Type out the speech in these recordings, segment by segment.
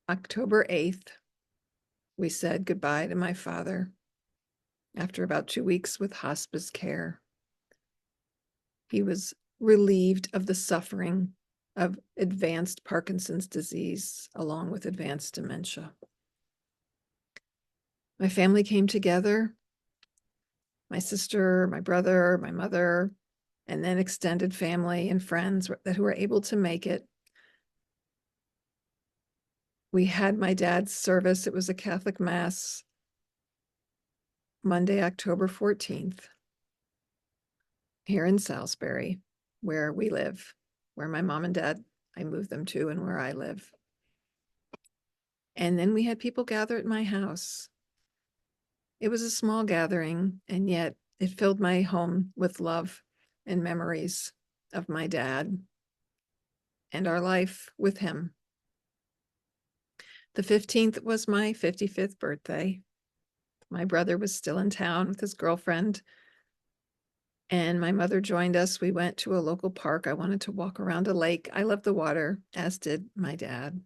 October 8th, we said goodbye to my father after about 2 weeks with hospice care. He was relieved of the suffering of advanced Parkinson's disease, along with advanced dementia. My family came together, my sister, my brother, my mother, and then extended family and friends who were able to make it. We had my dad's service. It was a Catholic Mass, Monday, October 14th, here in Salisbury, where we live, where my mom and dad, I moved them to, and where I live. And then we had people gather at my house. It was a small gathering, and yet it filled my home with love and memories of my dad and our life with him. The 15th was my 55th birthday. My brother was still in town with his girlfriend, and my mother joined us. We went to a local park. I wanted to walk around a lake. I love the water, as did my dad.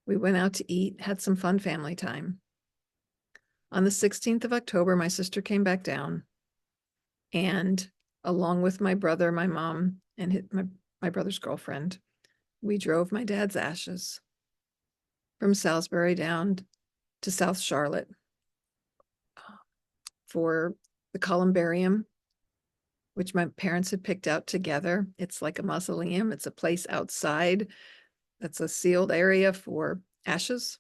We went out to eat, had some fun family time. On the 16th of October, my sister came back down, and along with my brother, my mom, and my brother's girlfriend, we drove my dad's ashes from Salisbury down to South Charlotte for the columbarium, which my parents had picked out together. It's like a mausoleum. It's a place outside that's a sealed area for ashes.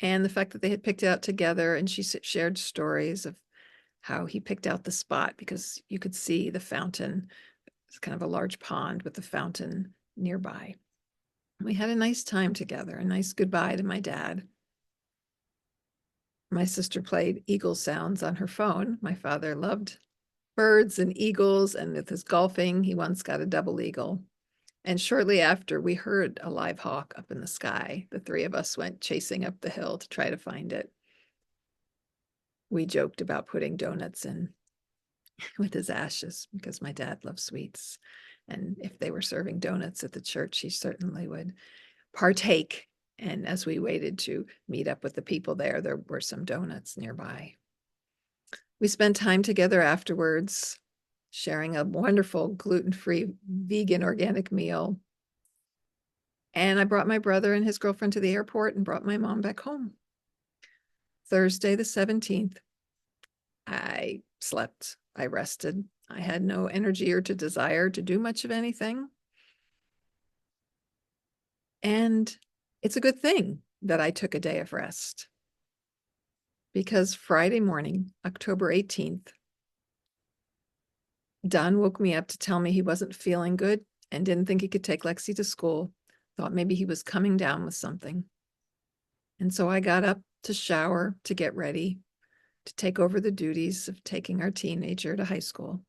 And the fact that they had picked it out together, and she shared stories of how he picked out the spot because you could see the fountain. It's kind of a large pond with the fountain nearby. We had a nice time together, a nice goodbye to my dad. My sister played eagle sounds on her phone. My father loved birds and eagles, and with his golfing, he once got a double eagle. And shortly after, we heard a live hawk up in the sky. The three of us went chasing up the hill to try to find it. We joked about putting donuts in with his ashes because my dad loves sweets. And if they were serving donuts at the church, he certainly would partake. And as we waited to meet up with the people there were some donuts nearby. We spent time together afterwards, sharing a wonderful gluten-free vegan organic meal. And I brought my brother and his girlfriend to the airport and brought my mom back home. Thursday, the 17th, I slept, I rested. I had no energy or desire to do much of anything. And it's a good thing that I took a day of rest, because Friday morning, October 18th, Don woke me up to tell me he wasn't feeling good and didn't think he could take Lexi to school, thought maybe he was coming down with something. And so I got up to shower, to get ready, to take over the duties of taking our teenager to high school.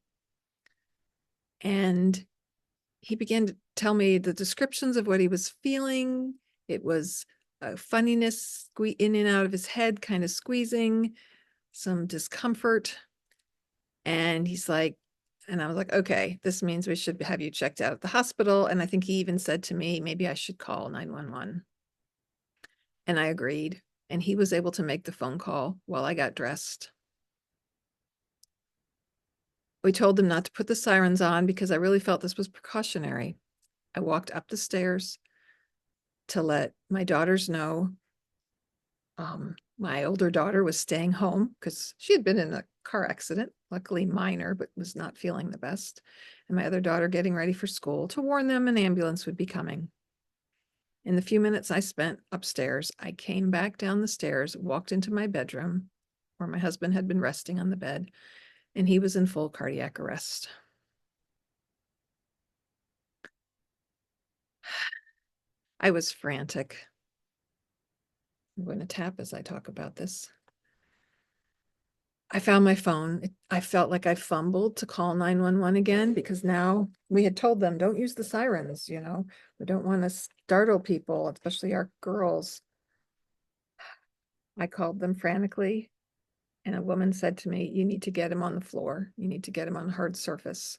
And he began to tell me the descriptions of what he was feeling. It was a funniness in and out of his head, kind of squeezing, some discomfort. And he's like, and I was like, okay, this means we should have you checked out at the hospital. And I think he even said to me, maybe I should call 911. And I agreed. And he was able to make the phone call while I got dressed. We told them not to put the sirens on because I really felt this was precautionary. I walked up the stairs to let my daughters know. My older daughter was staying home because she had been in a car accident, luckily minor, but was not feeling the best. And my other daughter getting ready for school, to warn them an ambulance would be coming. In the few minutes I spent upstairs, I came back down the stairs, walked into my bedroom where my husband had been resting on the bed, and he was in full cardiac arrest. I was frantic. I'm going to tap as I talk about this. I found my phone. I felt like I fumbled to call 911 again, because now we had told them, don't use the sirens, we don't want to startle people, especially our girls. I called them frantically, and a woman said to me, you need to get him on the floor. You need to get him on a hard surface.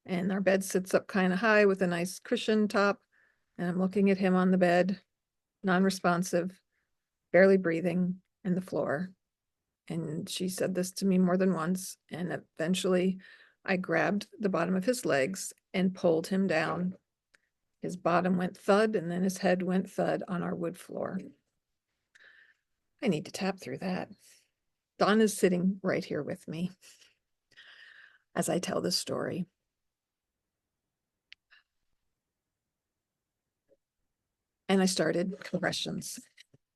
And our bed sits up kind of high with a nice cushion top, and I'm looking at him on the bed, non-responsive, barely breathing in the floor. And she said this to me more than once. And eventually I grabbed the bottom of his legs and pulled him down. His bottom went thud, and then his head went thud on our wood floor. I need to tap through that. Dawn is sitting right here with me as I tell this story. And I started compressions.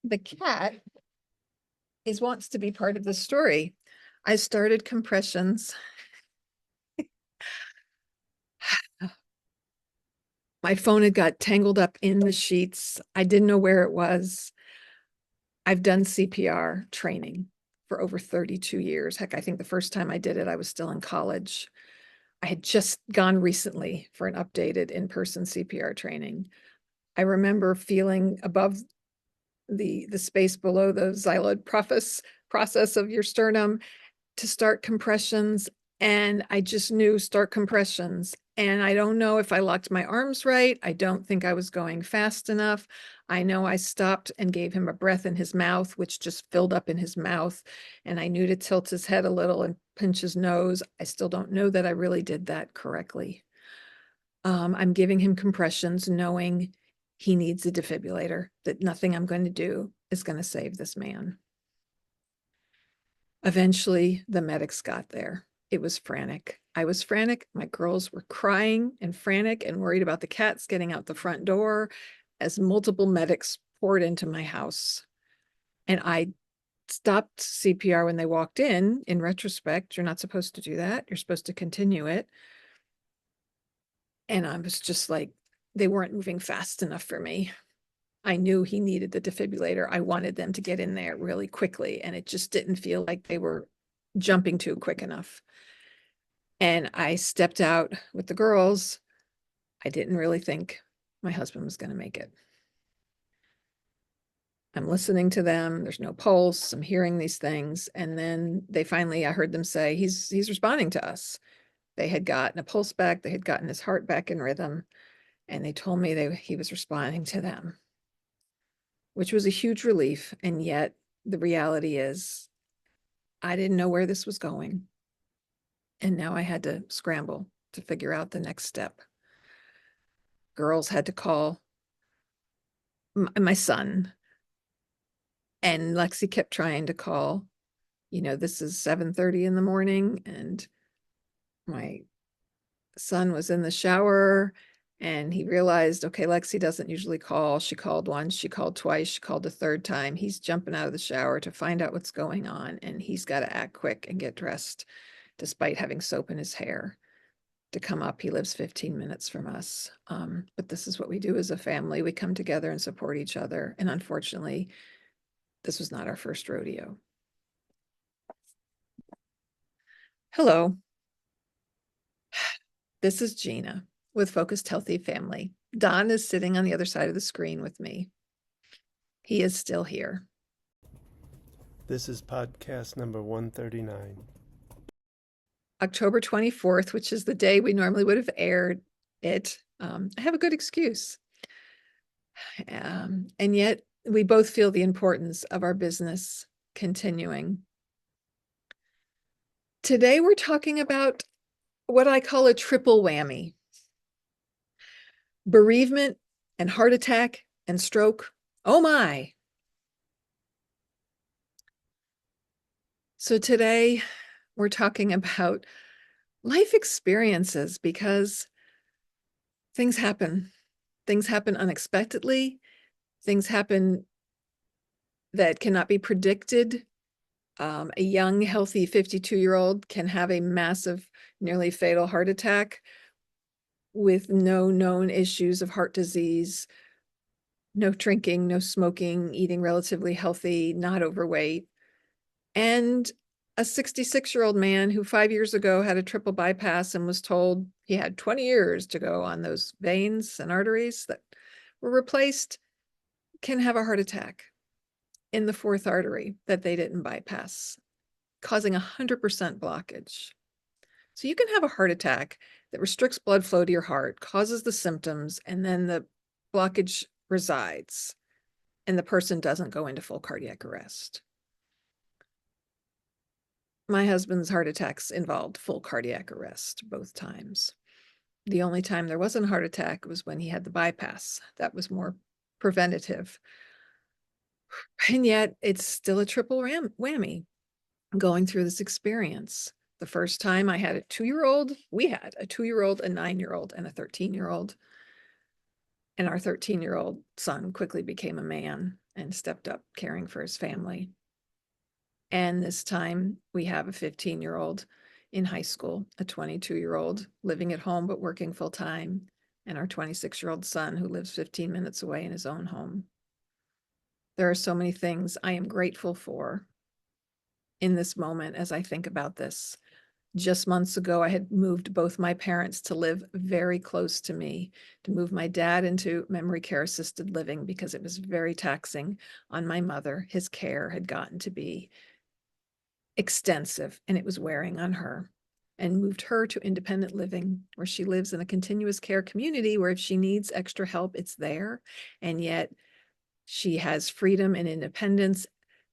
The cat wants to be part of the story. I started compressions. My phone had got tangled up in the sheets. I didn't know where it was. I've done CPR training for over 32 years. Heck, I think the first time I did it, I was still in college. I had just gone recently for an updated in-person CPR training. I remember feeling above the space below the xyloid process of your sternum to start compressions. And I just knew start compressions. And I don't know if I locked my arms right. I don't think I was going fast enough. I know I stopped and gave him a breath in his mouth, which just filled up in his mouth. And I knew to tilt his head a little and pinch his nose. I still don't know that I really did that correctly. I'm giving him compressions, knowing he needs a defibrillator, that nothing I'm going to do is going to save this man. Eventually, the medics got there. It was frantic. I was frantic. My girls were crying and frantic and worried about the cats getting out the front door as multiple medics poured into my house. And I stopped CPR when they walked in. In retrospect, you're not supposed to do that. You're supposed to continue it. And I was just like, they weren't moving fast enough for me. I knew he needed the defibrillator. I wanted them to get in there really quickly, and it just didn't feel like they were jumping too quick enough. And I stepped out with the girls. I didn't really think my husband was going to make it. I'm listening to them. There's no pulse. I'm hearing these things. And then they finally, I heard them say, he's responding to us. They had gotten a pulse back. They had gotten his heart back in rhythm. And they told me he was responding to them, which was a huge relief. And yet the reality is I didn't know where this was going. And now I had to scramble to figure out the next step. Girls had to call my son, and Lexi kept trying to call. You know, this is 7:30 in the morning, and my son was in the shower, and he realized, okay, Lexi doesn't usually call. She called once, she called twice, she called a third time. He's jumping out of the shower to find out what's going on, and he's got to act quick and get dressed despite having soap in his hair to come up. He lives 15 minutes from us. But this is what we do as a family. We come together and support each other. And unfortunately, this was not our first rodeo. Hello. This is Gina with Focused Healthy Family. Don is sitting on the other side of the screen with me. He is still here. This is podcast number 139. October 24th, which is the day we normally would have aired it. I have a good excuse. And yet we both feel the importance of our business continuing. Today we're talking about what I call a triple whammy: bereavement and heart attack and stroke. Oh my. So today we're talking about life experiences, because things happen. Things happen unexpectedly. Things happen that cannot be predicted. A young, healthy 52-year-old can have a massive, nearly fatal heart attack with no known issues of heart disease, no drinking, no smoking, eating relatively healthy, not overweight. And a 66-year-old man who 5 years ago had a triple bypass and was told he had 20 years to go on those veins and arteries that were replaced can have a heart attack in the fourth artery that they didn't bypass, causing 100% blockage. So you can have a heart attack that restricts blood flow to your heart, causes the symptoms, and then the blockage resides. and the person doesn't go into full cardiac arrest. My husband's heart attacks involved full cardiac arrest both times. The only time there wasn't a heart attack was when he had the bypass. That was more preventative. And yet it's still a triple whammy going through this experience. The first time I had a 2-year-old, we had a 2-year-old, a 9-year-old, and a 13-year-old. And our 13-year-old son quickly became a man and stepped up caring for his family. And this time we have a 15-year-old in high school, a 22-year-old living at home but working full time, and our 26-year-old son who lives 15 minutes away in his own home. There are so many things I am grateful for in this moment as I think about this. Just months ago, I had moved both my parents to live very close to me, to move my dad into memory care assisted living because it was very taxing on my mother. His care had gotten to be extensive and it was wearing on her, and moved her to independent living where she lives in a continuous care community where if she needs extra help, it's there. And yet she has freedom and independence,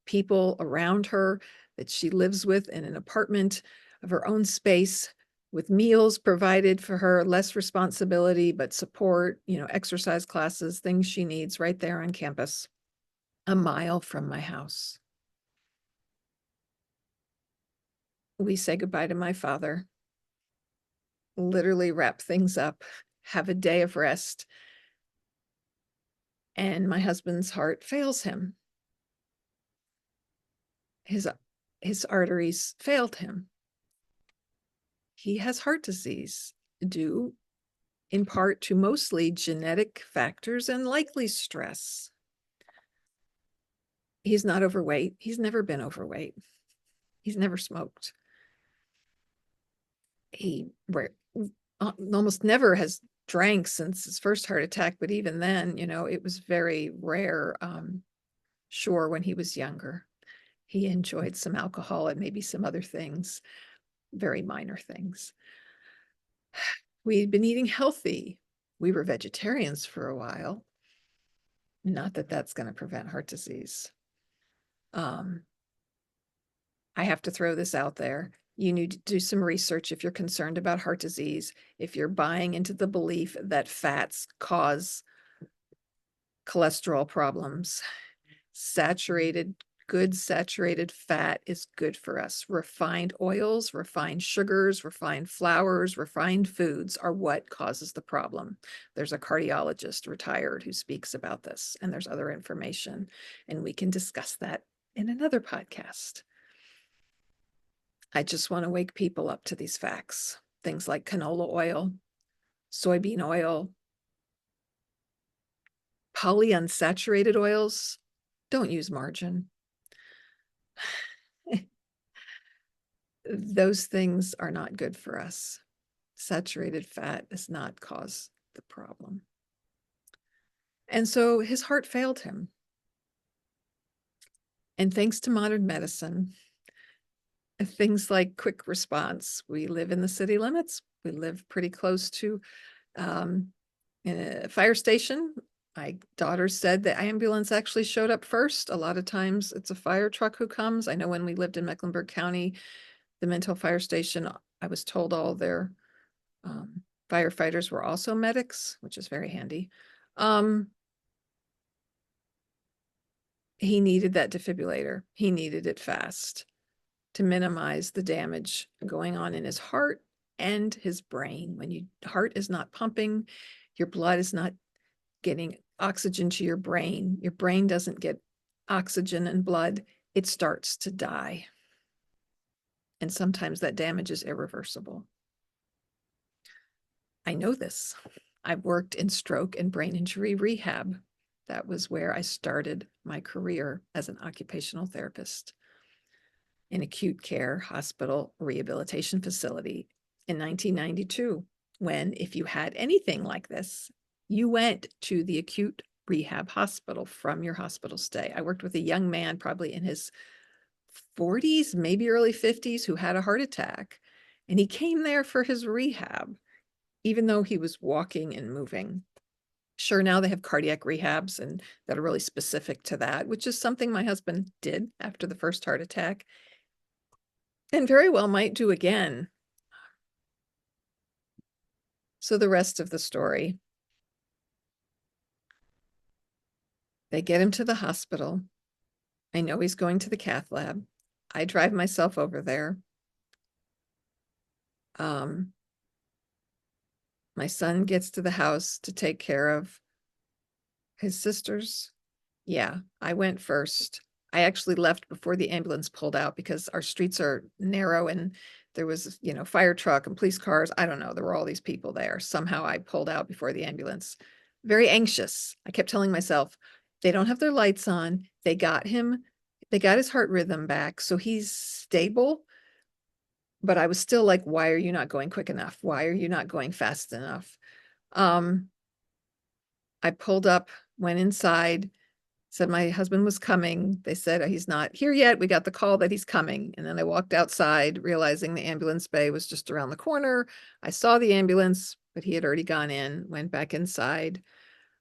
people around her that she lives with in an apartment of her own space with meals provided for her, less responsibility, but support, exercise classes, things she needs right there on campus, a mile from my house. We say goodbye to my father, literally wrap things up, have a day of rest, and my husband's heart fails him. His arteries failed him. He has heart disease due in part to mostly genetic factors and likely stress. He's not overweight. He's never been overweight. He's never smoked. He almost never has drank since his first heart attack, but even then, it was very rare. Sure, when he was younger, he enjoyed some alcohol and maybe some other things, very minor things. We'd been eating healthy. We were vegetarians for a while. Not that that's going to prevent heart disease. I have to throw this out there. You need to do some research if you're concerned about heart disease, if you're buying into the belief that fats cause cholesterol problems. Good saturated fat is good for us. Refined oils, refined sugars, refined flours, refined foods are what causes the problem. There's a cardiologist retired who speaks about this, and there's other information, and we can discuss that in another podcast. I just want to wake people up to these facts. Things like canola oil, soybean oil, polyunsaturated oils. Don't use margarine. Those things are not good for us. Saturated fat does not cause the problem. And so his heart failed him. And thanks to modern medicine, things like quick response, we live in the city limits. We live pretty close to a fire station. My daughter said the ambulance actually showed up first. A lot of times it's a fire truck who comes. I know when we lived in Mecklenburg County, the Minto Fire Station, I was told all their firefighters were also medics, which is very handy. He needed that defibrillator. He needed it fast to minimize the damage going on in his heart and his brain. When your heart is not pumping, your blood is not getting oxygen to your brain doesn't get oxygen and blood, it starts to die. And sometimes that damage is irreversible. I know this. I've worked in stroke and brain injury rehab. That was where I started my career as an occupational therapist in acute care hospital rehabilitation facility in 1992, when if you had anything like this, you went to the acute rehab hospital from your hospital stay. I worked with a young man, probably in his 40s, maybe early 50s, who had a heart attack, and he came there for his rehab, even though he was walking and moving. Sure, now they have cardiac rehabs and that are really specific to that, which is something my husband did after the first heart attack and very well might do again. So the rest of the story, they get him to the hospital. I know he's going to the cath lab. I drive myself over there. My son gets to the house to take care of his sisters. Yeah, I went first. I actually left before the ambulance pulled out because our streets are narrow and there was, fire truck and police cars. I don't know. There were all these people there. Somehow I pulled out before the ambulance. Very anxious. I kept telling myself, they don't have their lights on. They got him. They got his heart rhythm back. So he's stable. But I was still like, why are you not going quick enough? Why are you not going fast enough? I pulled up, went inside, said my husband was coming. They said he's not here yet. We got the call that he's coming. And then I walked outside, realizing the ambulance bay was just around the corner. I saw the ambulance, but he had already gone in, went back inside.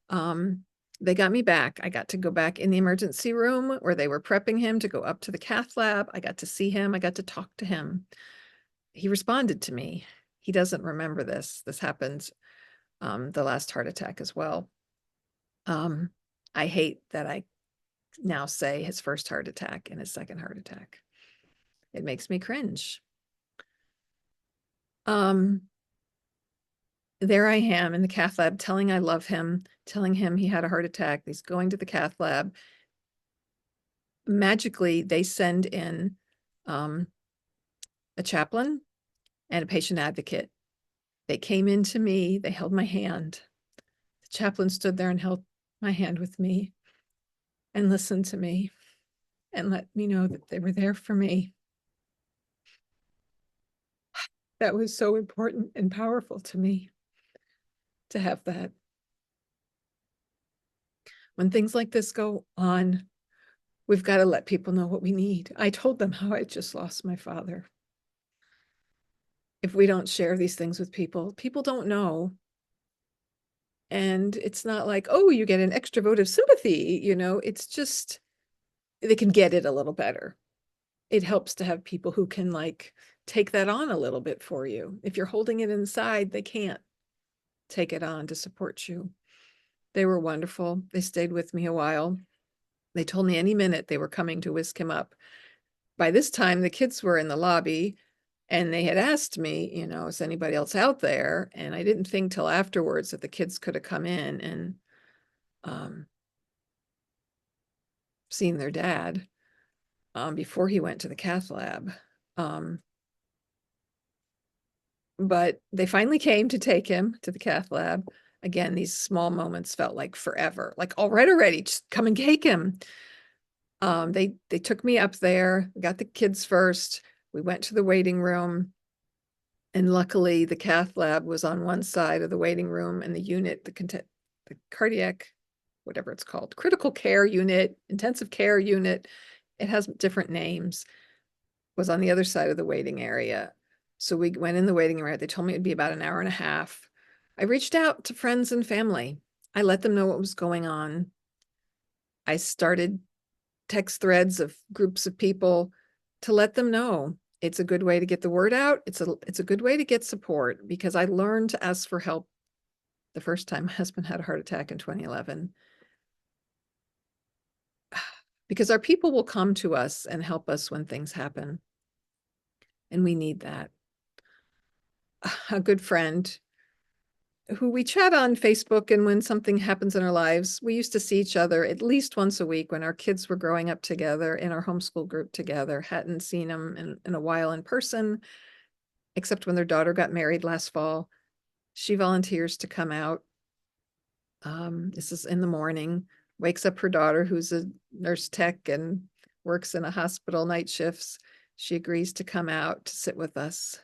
They got me back. I got to go back in the emergency room where they were prepping him to go up to the cath lab. I got to see him. I got to talk to him. He responded to me. He doesn't remember this. This happened the last heart attack as well. I hate that I now say his first heart attack and his second heart attack. It makes me cringe. There I am in the cath lab telling I love him, telling him he had a heart attack. He's going to the cath lab. Magically, they send in a chaplain and a patient advocate. They came in to me. They held my hand. The chaplain stood there and held my hand with me and listened to me and let me know that they were there for me. That was so important and powerful to me to have that. When things like this go on, we've got to let people know what we need. I told them how I just lost my father. If we don't share these things with people, people don't know. And it's not like, oh, you get an extra vote of sympathy, it's just they can get it a little better. It helps to have people who can take that on a little bit for you. If you're holding it inside, they can't take it on to support you. They were wonderful. They stayed with me a while. They told me any minute they were coming to whisk him up. By this time, the kids were in the lobby and they had asked me, is anybody else out there? And I didn't think till afterwards that the kids could have come in and seen their dad before he went to the cath lab. But they finally came to take him to the cath lab. Again, these small moments felt like forever, like already, just come and take him. They took me up there, got the kids first. We went to the waiting room. And luckily the cath lab was on one side of the waiting room and the unit, the cardiac, whatever it's called, critical care unit, intensive care unit, it has different names, was on the other side of the waiting area. So we went in the waiting area. They told me it'd be about an hour and a half. I reached out to friends and family. I let them know what was going on. I started text threads of groups of people to let them know. It's a good way to get the word out. It's a good way to get support because I learned to ask for help the first time my husband had a heart attack in 2011. Because our people will come to us and help us when things happen. And we need that. A good friend who we chat on Facebook, and when something happens in our lives, we used to see each other at least once a week when our kids were growing up together in our homeschool group together. Hadn't seen them in a while in person, except when their daughter got married last fall. She volunteers to come out. This is in the morning, wakes up her daughter, who's a nurse tech and works in a hospital night shifts. She agrees to come out to sit with us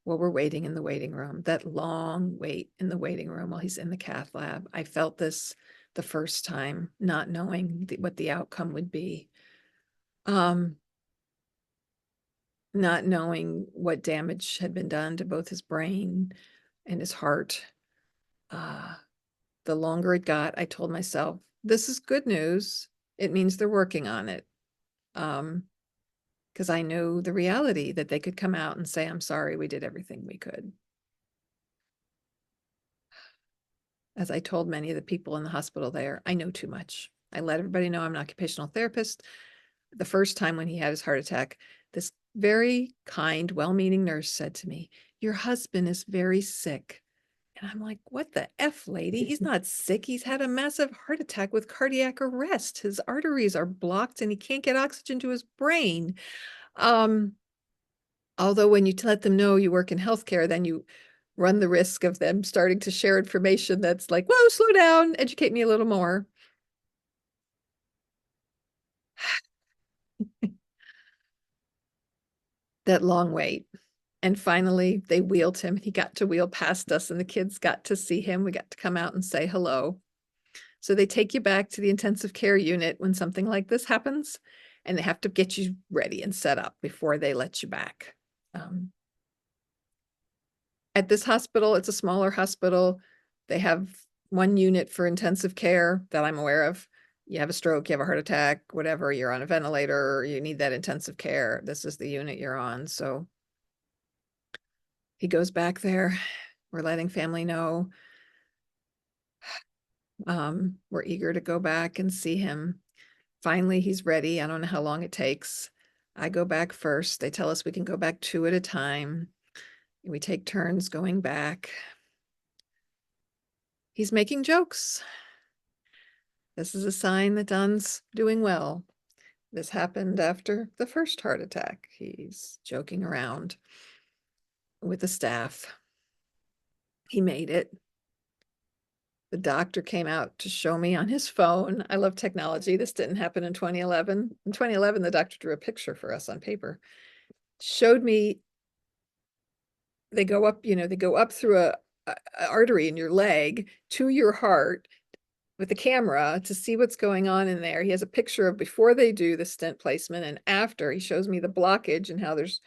while we're waiting in the waiting room, that long wait in the waiting room while he's in the cath lab. I felt this the first time, not knowing what the outcome would be. Not knowing what damage had been done to both his brain and his heart. the longer it got, I told myself, this is good news. It means they're working on it. Because I know the reality that they could come out and say, I'm sorry, we did everything we could. As I told many of the people in the hospital there, I know too much. I let everybody know I'm an occupational therapist. The first time when he had his heart attack, this very kind, well-meaning nurse said to me, your husband is very sick. And I'm like, what the F, lady? He's not sick. He's had a massive heart attack with cardiac arrest. His arteries are blocked and he can't get oxygen to his brain. Although when you let them know you work in healthcare, then you run the risk of them starting to share information that's like, whoa, slow down, educate me a little more. That long wait. And finally, they wheeled him. He got to wheel past us, and the kids got to see him. We got to come out and say hello. So they take you back to the intensive care unit when something like this happens, and they have to get you ready and set up before they let you back. At this hospital, it's a smaller hospital. They have one unit for intensive care that I'm aware of. You have a stroke, you have a heart attack, whatever, you're on a ventilator, you need that intensive care. This is the unit you're on. So he goes back there. We're letting family know. We're eager to go back and see him. Finally, he's ready. I don't know how long it takes. I go back first. They tell us we can go back 2 at a time. We take turns going back. He's making jokes. This is a sign that Don's doing well. This happened after the first heart attack. He's joking around with the staff. He made it. The doctor came out to show me on his phone. I love technology. This didn't happen in 2011. In 2011, the doctor drew a picture for us on paper. Showed me they go up, they go up through a artery in your leg to your heart with the camera to see what's going on in there. He has a picture of before they do the stent placement and after. He shows me the blockage and how there's,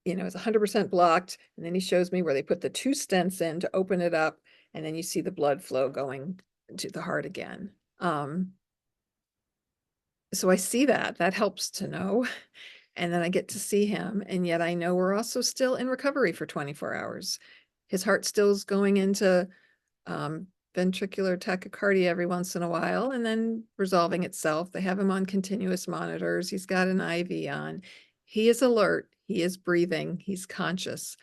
it's 100% blocked. And then he shows me where they put the 2 stents in to open it up. And then you see the blood flow going to the heart again. So I see that helps to know. And then I get to see him. And yet I know we're also still in recovery for 24 hours. His heart still is going into ventricular tachycardia every once in a while and then resolving itself. They have him on continuous monitors. He's got an IV on. He is alert. He is breathing. He's conscious.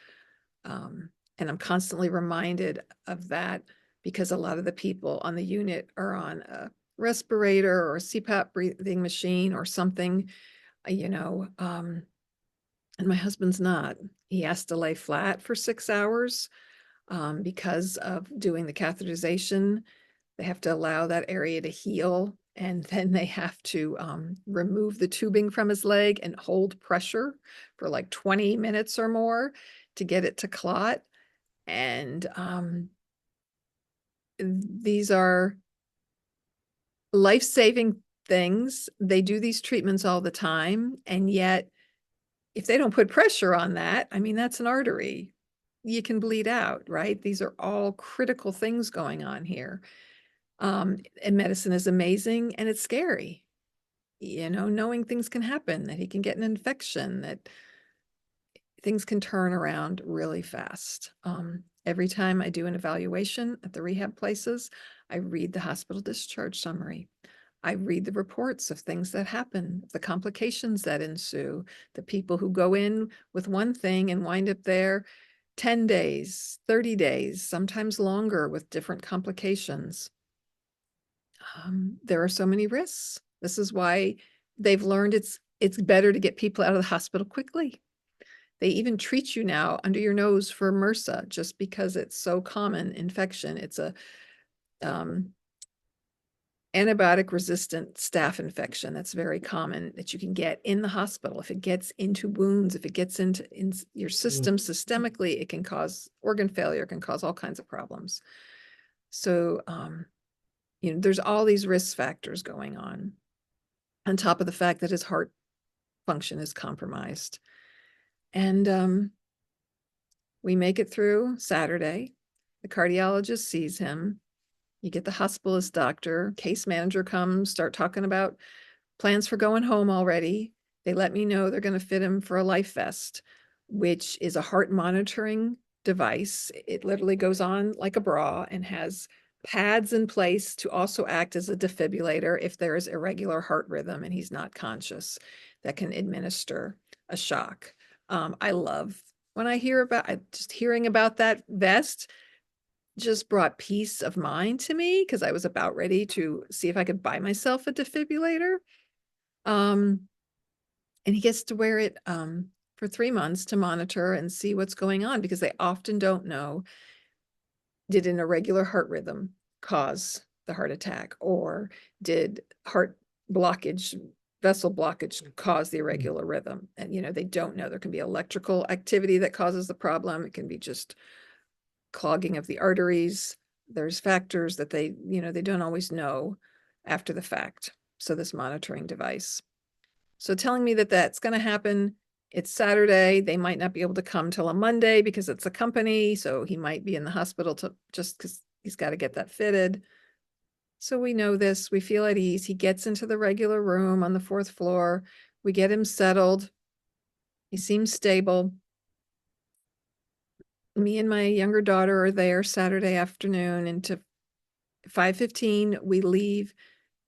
And I'm constantly reminded of that because a lot of the people on the unit are on a respirator or a CPAP breathing machine or something, and my husband's not. He has to lay flat for 6 hours because of doing the catheterization. They have to allow that area to heal, and then they have to remove the tubing from his leg and hold pressure for like 20 minutes or more to get it to clot. And these are life-saving things. They do these treatments all the time, and yet if they don't put pressure on that, I mean, that's an artery. You can bleed out, right? These are all critical things going on here. And medicine is amazing and it's scary. Knowing things can happen, that he can get an infection, that things can turn around really fast. Every time I do an evaluation at the rehab places, I read the hospital discharge summary. I read the reports of things that happen, the complications that ensue, the people who go in with one thing and wind up there 10 days, 30 days, sometimes longer with different complications. There are so many risks. This is why they've learned it's better to get people out of the hospital quickly. They even treat you now under your nose for MRSA just because it's so common infection. It's a antibiotic resistant staph infection that's very common that you can get in the hospital. If it gets into wounds, if it gets into your system systemically, it can cause organ failure, it can cause all kinds of problems. So, there's all these risk factors going on top of the fact that his heart function is compromised. And we make it through Saturday. The cardiologist sees him. You get the hospitalist doctor, case manager comes, start talking about plans for going home already. They let me know they're going to fit him for a life vest, which is a heart monitoring device. It literally goes on like a bra and has pads in place to also act as a defibrillator if there is irregular heart rhythm and he's not conscious, that can administer a shock. I love when I hear about just hearing about that vest just brought peace of mind to me because I was about ready to see if I could buy myself a defibrillator. Um, and he gets to wear it for 3 months to monitor and see what's going on because they often don't know, did an irregular heart rhythm cause the heart attack, or did heart blockage, vessel blockage cause the irregular rhythm? And, they don't know. There can be electrical activity that causes the problem. It can be just clogging of the arteries. There's factors that they don't always know after the fact. So this monitoring device. So telling me that that's going to happen, it's Saturday. They might not be able to come till a Monday because it's a company. So he might be in the hospital just because he's got to get that fitted. So we know this. We feel at ease. He gets into the regular room on the 4th floor. We get him settled. He seems stable. Me and my younger daughter are there Saturday afternoon, and to 5:15 we leave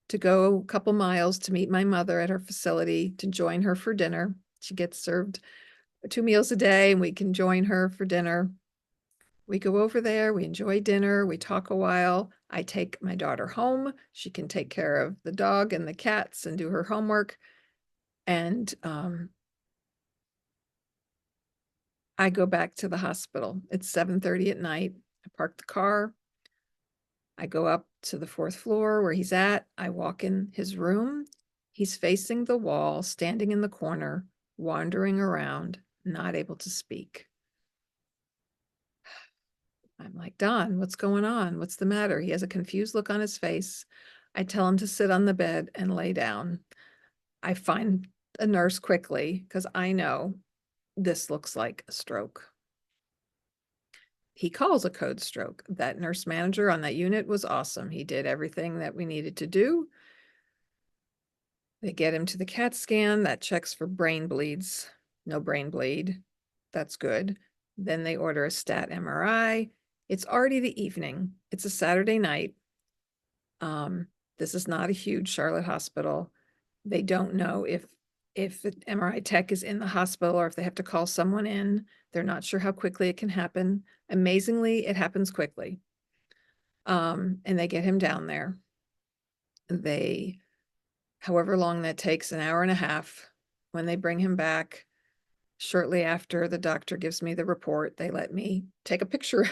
to go a couple miles to meet my mother at her facility to join her for dinner. She gets served 2 meals a day and we can join her for dinner. We go over there, we enjoy dinner, we talk a while. I take my daughter home. She can take care of the dog and the cats and do her homework. And I go back to the hospital. It's 7:30 at night. I park the car. I go up to the 4th floor where he's at. I walk in his room. He's facing the wall, standing in the corner, wandering around, not able to speak. I'm like, Don, what's going on? What's the matter? He has a confused look on his face. I tell him to sit on the bed and lay down. I find a nurse quickly because I know this looks like a stroke. He calls a code stroke. That nurse manager on that unit was awesome. He did everything that we needed to do. They get him to the CAT scan. That checks for brain bleeds. No brain bleed. That's good. Then they order a stat MRI. It's already the evening. It's a Saturday night. This is not a huge Charlotte hospital. They don't know if the MRI tech is in the hospital or if they have to call someone in. They're not sure how quickly it can happen. Amazingly, it happens quickly. And they get him down there. However long that takes, an hour and a half. When they bring him back, shortly after the doctor gives me the report, they let me take a picture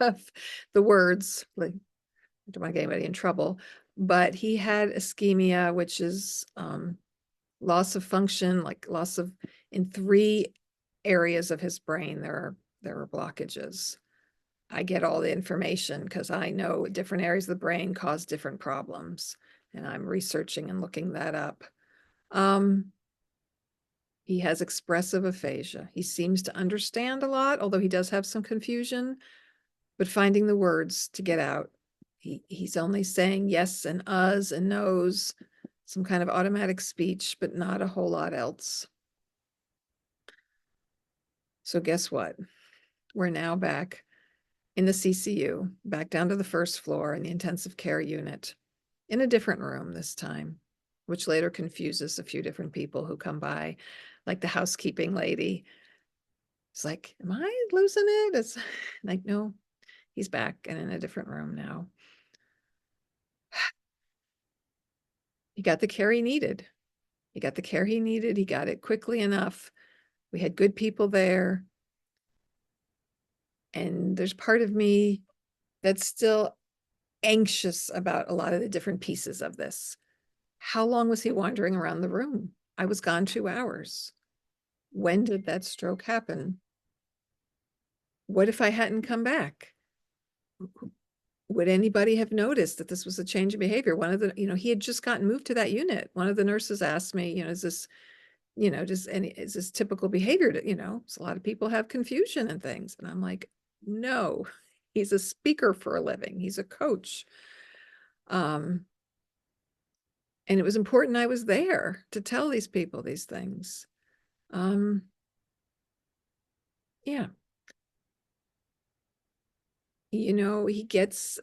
of the words. Like, I don't want to get anybody in trouble, but he had ischemia, which is loss of function, like loss of in 3 areas of his brain. There are blockages. I get all the information because I know different areas of the brain cause different problems, and I'm researching and looking that up. He has expressive aphasia. He seems to understand a lot, although he does have some confusion, but finding the words to get out. He's only saying yes and uhs and nos, some kind of automatic speech, but not a whole lot else. So guess what? We're now back in the CCU, back down to the 1st floor in the intensive care unit, in a different room this time, which later confuses a few different people who come by, like the housekeeping lady. It's like, am I losing it? It's like, no, he's back and in a different room now. He got the care he needed. He got the care he needed. He got it quickly enough. We had good people there. And there's part of me that's still anxious about a lot of the different pieces of this. How long was he wandering around the room? I was gone 2 hours. When did that stroke happen? What if I hadn't come back? Would anybody have noticed that this was a change in behavior? One of the, he had just gotten moved to that unit. One of the nurses asked me, is this, is this typical behavior to, so a lot of people have confusion and things. And I'm like, no, he's a speaker for a living. He's a coach. And it was important I was there to tell these people these things. Yeah. He gets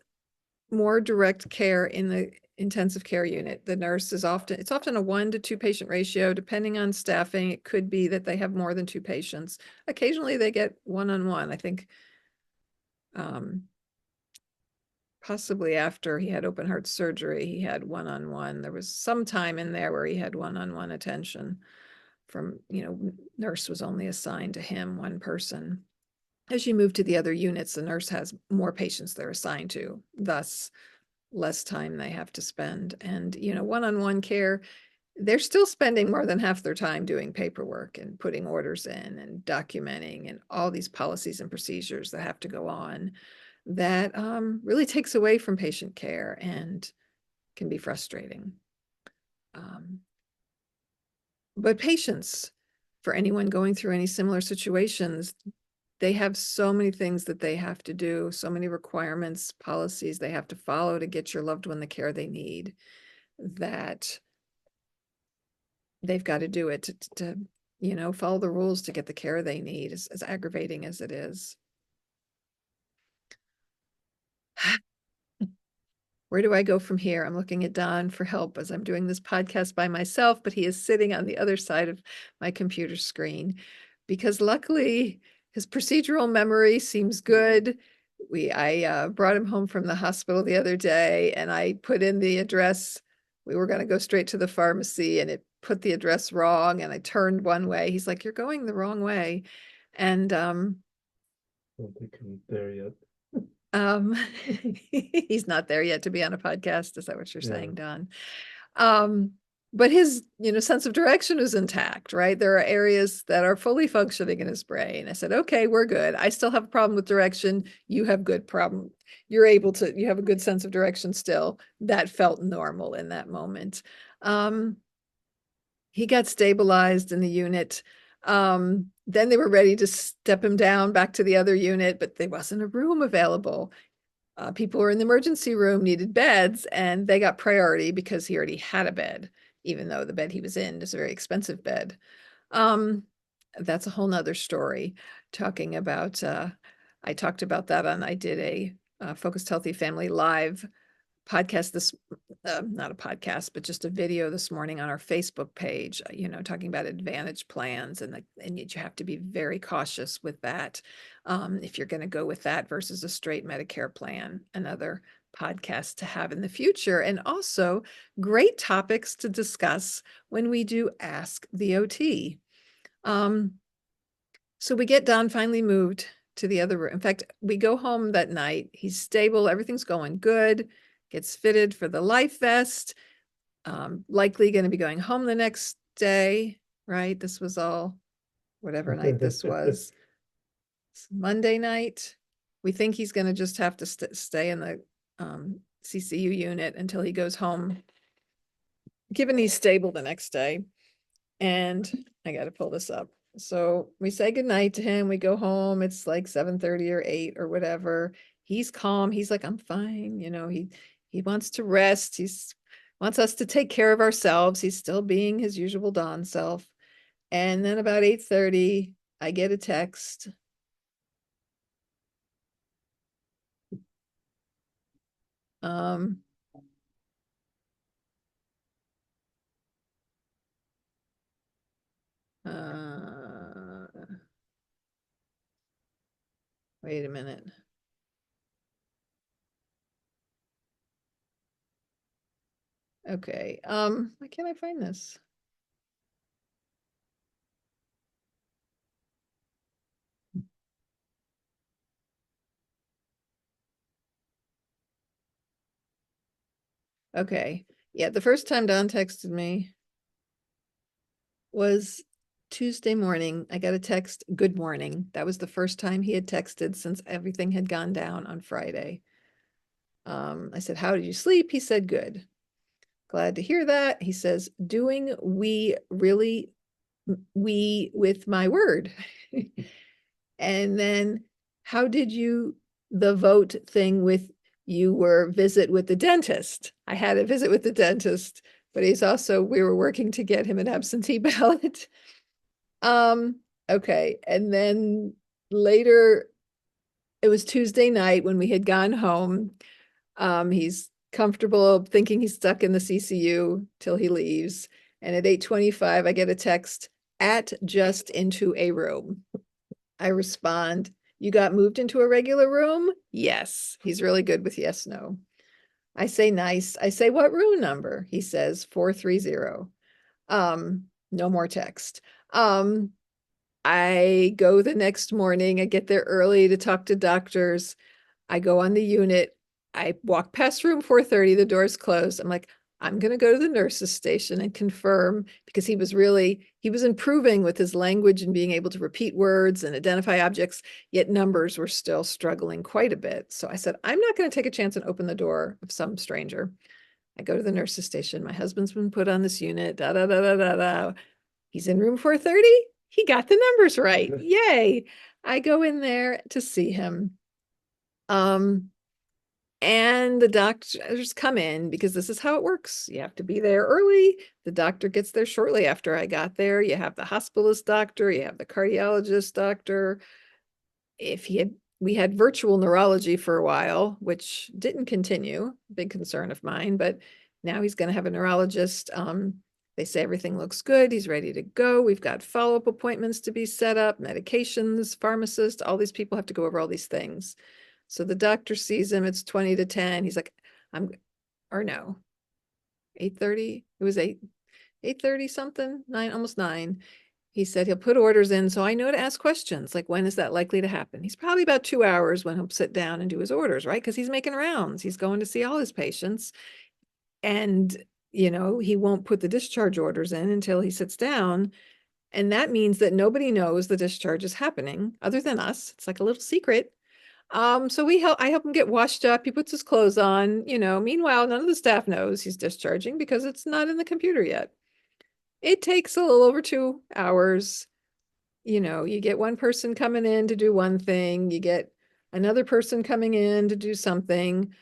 more direct care in the intensive care unit. The nurse it's often a 1 to 2 patient ratio, depending on staffing. It could be that they have more than 2 patients. Occasionally they get one-on-one. I think possibly after he had open heart surgery, he had one-on-one. There was some time in there where he had one-on-one attention from, nurse was only assigned to him, one person. As you move to the other units, the nurse has more patients they're assigned to, thus less time they have to spend. And, one-on-one care, they're still spending more than half their time doing paperwork and putting orders in and documenting and all these policies and procedures that have to go on that really takes away from patient care and can be frustrating. But patients, for anyone going through any similar situations, they have so many things that they have to do, so many requirements, policies they have to follow to get your loved one the care they need, that they've got to do it to follow the rules to get the care they need, as aggravating as it is. Where do I go from here? I'm looking at Don for help as I'm doing this podcast by myself, but he is sitting on the other side of my computer screen because luckily his procedural memory seems good. I brought him home from the hospital the other day and I put in the address. We were going to go straight to the pharmacy and it put the address wrong and I turned one way. He's like, "You're going the wrong way." And Don't think I'm there yet. he's not there yet to be on a podcast. Is that what you're Yeah. saying, Don? But his, sense of direction is intact, right? There are areas that are fully functioning in his brain. I said, "Okay, we're good. I still have a problem with direction. You have good problem. You have a good sense of direction still." That felt normal in that moment. He got stabilized in the unit. Then they were ready to step him down back to the other unit, but there wasn't a room available. People were in the emergency room, needed beds, and they got priority because he already had a bed, even though the bed he was in is a very expensive bed. That's a whole nother story. Talking about, I talked about that I did a Focused Healthy Family Live podcast not a podcast, but just a video this morning on our Facebook page, talking about Advantage plans and you have to be very cautious with that if you're going to go with that versus a straight Medicare plan. Another podcast to have in the future, and also great topics to discuss when we do Ask the OT. So we get Don finally moved to the other room. In fact, we go home that night. He's stable. Everything's going good. Gets fitted for the life vest. Likely going to be going home the next day, right? This was all whatever night this was. Monday night. We think he's going to just have to stay in the CCU unit until he goes home, given he's stable the next day. And I got to pull this up. So we say goodnight to him. We go home. It's like 7:30 or 8 or whatever. He's calm. He's like, "I'm fine." He wants to rest. Wants us to take care of ourselves. He's still being his usual Don self. And then about 8:30, I get a text. Wait a minute. Okay. Why can't I find this? Okay. Yeah, the first time Don texted me was Tuesday morning. I got a text, "Good morning." That was the first time he had texted since everything had gone down on Friday. I said, "How did you sleep?" He said, "Good." Glad to hear that. He says, "Doing we with my word." And then, "How did you the vote thing with you were visit with the dentist. I had a visit with the dentist, but we were working to get him an absentee ballot. Um, okay. And then later, it was Tuesday night when we had gone home. He's comfortable thinking he's stuck in the CCU till he leaves. And at 8:25, I get a text, at just into a room. I respond, you got moved into a regular room? Yes. He's really good with yes, no. I say nice. I say, what room number? He says 430. No more text. I go the next morning. I get there early to talk to doctors. I go on the unit. I walk past room 430. The door's closed. I'm like, I'm going to go to the nurse's station and confirm, because he was improving with his language and being able to repeat words and identify objects, yet numbers were still struggling quite a bit. So I said, I'm not going to take a chance and open the door of some stranger. I go to the nurse's station. My husband's been put on this unit. Da da da da da da. He's in room 430. He got the numbers right. Yay. I go in there to see him. And the doctors come in, because this is how it works. You have to be there early. The doctor gets there shortly after I got there. You have the hospitalist doctor, you have the cardiologist doctor. We had virtual neurology for a while, which didn't continue, big concern of mine, but now he's going to have a neurologist. They say everything looks good. He's ready to go. We've got follow-up appointments to be set up, medications, pharmacist, all these people have to go over all these things. So the doctor sees him, it's 20 to 10. He's like, or no, 8:30. It was 8:30 something, almost 9. He said he'll put orders in, so I know to ask questions, like, when is that likely to happen? He's probably about 2 hours when he'll sit down and do his orders, right? Because he's making rounds. He's going to see all his patients. And, he won't put the discharge orders in until he sits down. And that means that nobody knows the discharge is happening other than us. It's like a little secret. So I help him get washed up. He puts his clothes on, meanwhile, none of the staff knows he's discharging because it's not in the computer yet. It takes a little over 2 hours. You get one person coming in to do one thing, you get another person coming in to do something.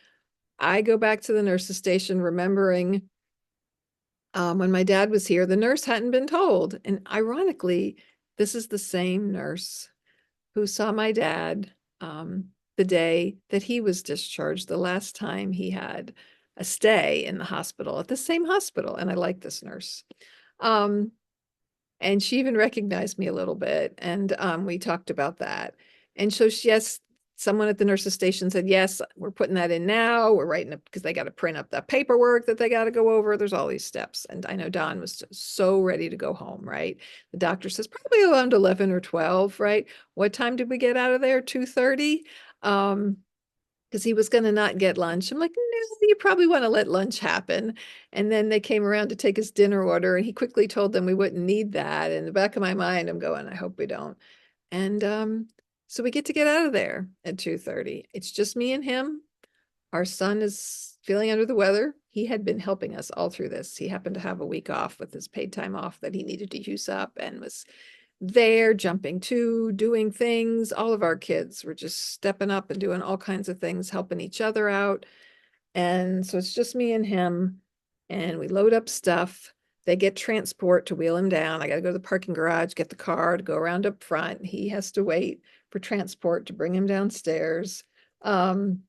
I go back to the nurse's station remembering when my dad was here, the nurse hadn't been told. And ironically, this is the same nurse who saw my dad the day that he was discharged, the last time he had a stay in the hospital, at the same hospital. And I like this nurse. And she even recognized me a little bit. And we talked about that. And so yes, someone at the nurse's station said, yes, we're putting that in now. We're writing up, because they got to print up that paperwork that they got to go over. There's all these steps. And I know Don was so ready to go home, right? The doctor says probably around 11 or 12, right? What time did we get out of there? 2:30? Because he was going to not get lunch. I'm like, no, you probably want to let lunch happen. And then they came around to take his dinner order, and he quickly told them we wouldn't need that. In the back of my mind, I'm going, I hope we don't. And so we get out of there at 2:30. It's just me and him. Our son is feeling under the weather. He had been helping us all through this. He happened to have a week off with his paid time off that he needed to use up, and was there jumping to doing things. All of our kids were just stepping up and doing all kinds of things, helping each other out. And so it's just me and him, and we load up stuff. They get transport to wheel him down. I got to go to the parking garage, get the car to go around up front. He has to wait for transport to bring him downstairs. And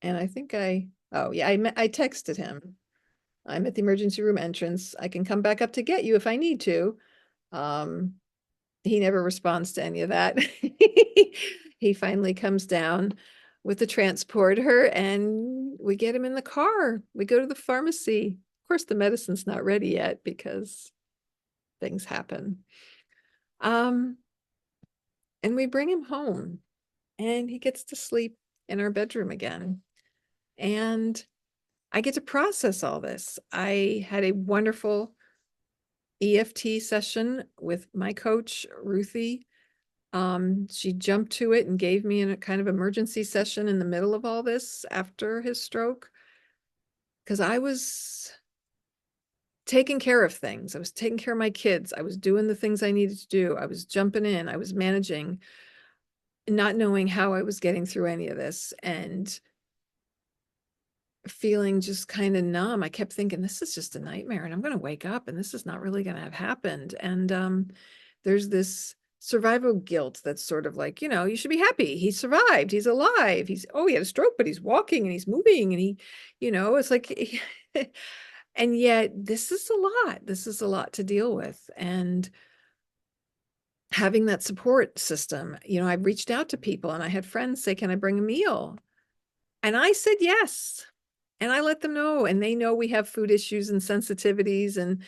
I think oh yeah, I texted him. I'm at the emergency room entrance. I can come back up to get you if I need to. Um, he never responds to any of that. He finally comes down with the transporter, and we get him in the car. We go to the pharmacy. Of course, the medicine's not ready yet because things happen. And we bring him home, and he gets to sleep in our bedroom again. And I get to process all this. I had a wonderful EFT session with my coach, Ruthie. She jumped to it and gave me a kind of emergency session in the middle of all this after his stroke, because I was taking care of things. I was taking care of my kids. I was doing the things I needed to do. I was jumping in. I was managing. not knowing how I was getting through any of this and feeling just kind of numb. I kept thinking, this is just a nightmare and I'm going to wake up and this is not really going to have happened. And there's this survival guilt that's sort of like, you should be happy. He survived. He's alive. He had a stroke, but he's walking and he's moving and it's like, and yet this is a lot. This is a lot to deal with. And having that support system, I reached out to people and I had friends say, can I bring a meal? And I said yes. And I let them know, and they know we have food issues and sensitivities, and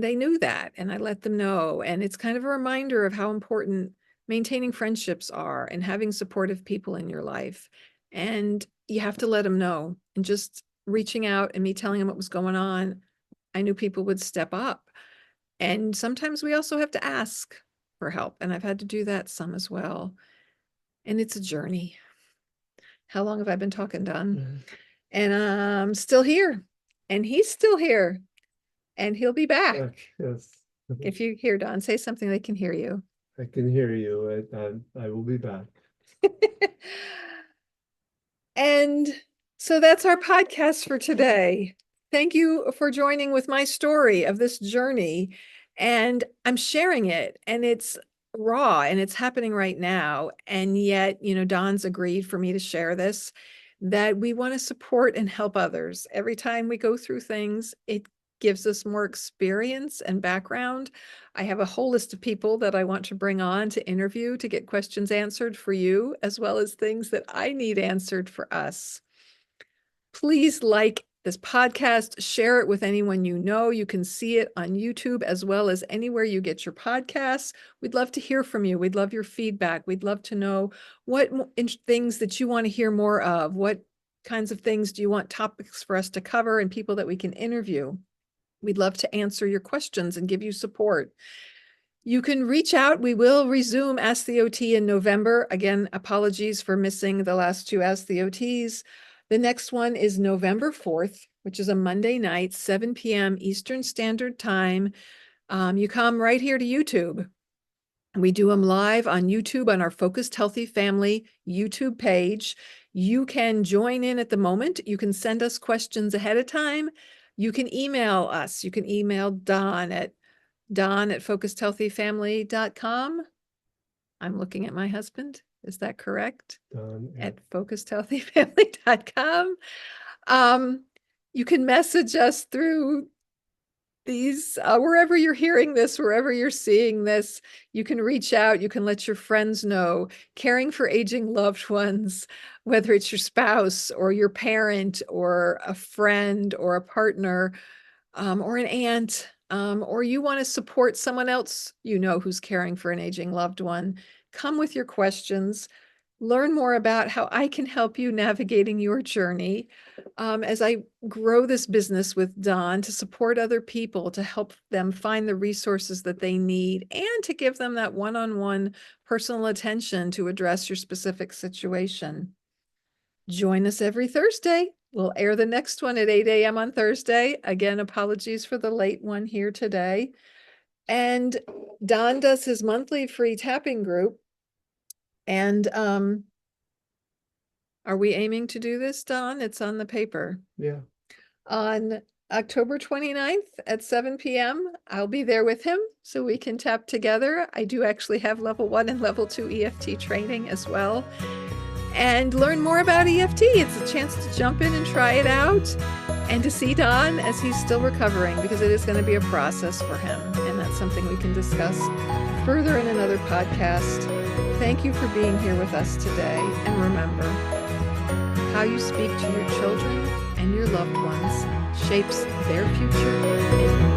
they knew that, and I let them know. And it's kind of a reminder of how important maintaining friendships are and having supportive people in your life. And you have to let them know. And just reaching out and me telling them what was going on, I knew people would step up. And sometimes we also have to ask for help, and I've had to do that some as well. And it's a journey. How long have I been talking, Don? And I'm still here, and he's still here, and he'll be back. Yes. If you hear Don, say something, they can hear you. I can hear you. I will be back. And so that's our podcast for today. Thank you for joining with my story of this journey. And I'm sharing it, and it's raw and it's happening right now. And yet, Don's agreed for me to share this, that we want to support and help others. Every time we go through things, it gives us more experience and background. I have a whole list of people that I want to bring on to interview to get questions answered for you, as well as things that I need answered for us. Please like this podcast, share it with anyone you know. You can see it on YouTube as well as anywhere you get your podcasts. We'd love to hear from you. We'd love your feedback. We'd love to know what things that you want to hear more of. What kinds of things do you want topics for us to cover and people that we can interview? We'd love to answer your questions and give you support. You can reach out. We will resume Ask the OT in November. Again, apologies for missing the last two Ask the OTs. The next one is November 4th, which is a Monday night, 7 p.m. Eastern Standard Time. You come right here to YouTube. We do them live on YouTube on our Focused Healthy Family YouTube page. You can join in at the moment. You can send us questions ahead of time. You can email us. You can email Don at focusedhealthyfamily.com. I'm looking at my husband. Is that correct? At focusedhealthyfamily.com. You can message us through these, wherever you're hearing this, wherever you're seeing this. You can reach out. You can let your friends know. Caring for aging loved ones, whether it's your spouse or your parent or a friend or a partner, or an aunt, or you want to support someone else who's caring for an aging loved one. Come with your questions. Learn more about how I can help you navigating your journey as I grow this business with Don to support other people, to help them find the resources that they need, and to give them that one-on-one personal attention to address your specific situation. Join us every Thursday. We'll air the next one at 8 a.m. on Thursday. Again, apologies for the late one here today. And Don does his monthly free tapping group. And are we aiming to do this, Don? It's on the paper. Yeah. On October 29th at 7 p.m. I'll be there with him so we can tap together. I do actually have level 1 and level 2 EFT training as well. And learn more about EFT. It's a chance to jump in and try it out and to see Don as he's still recovering, because it is going to be a process for him. And that's something we can discuss further in another podcast. Thank you for being here with us today. And remember, how you speak to your children and your loved ones shapes their future.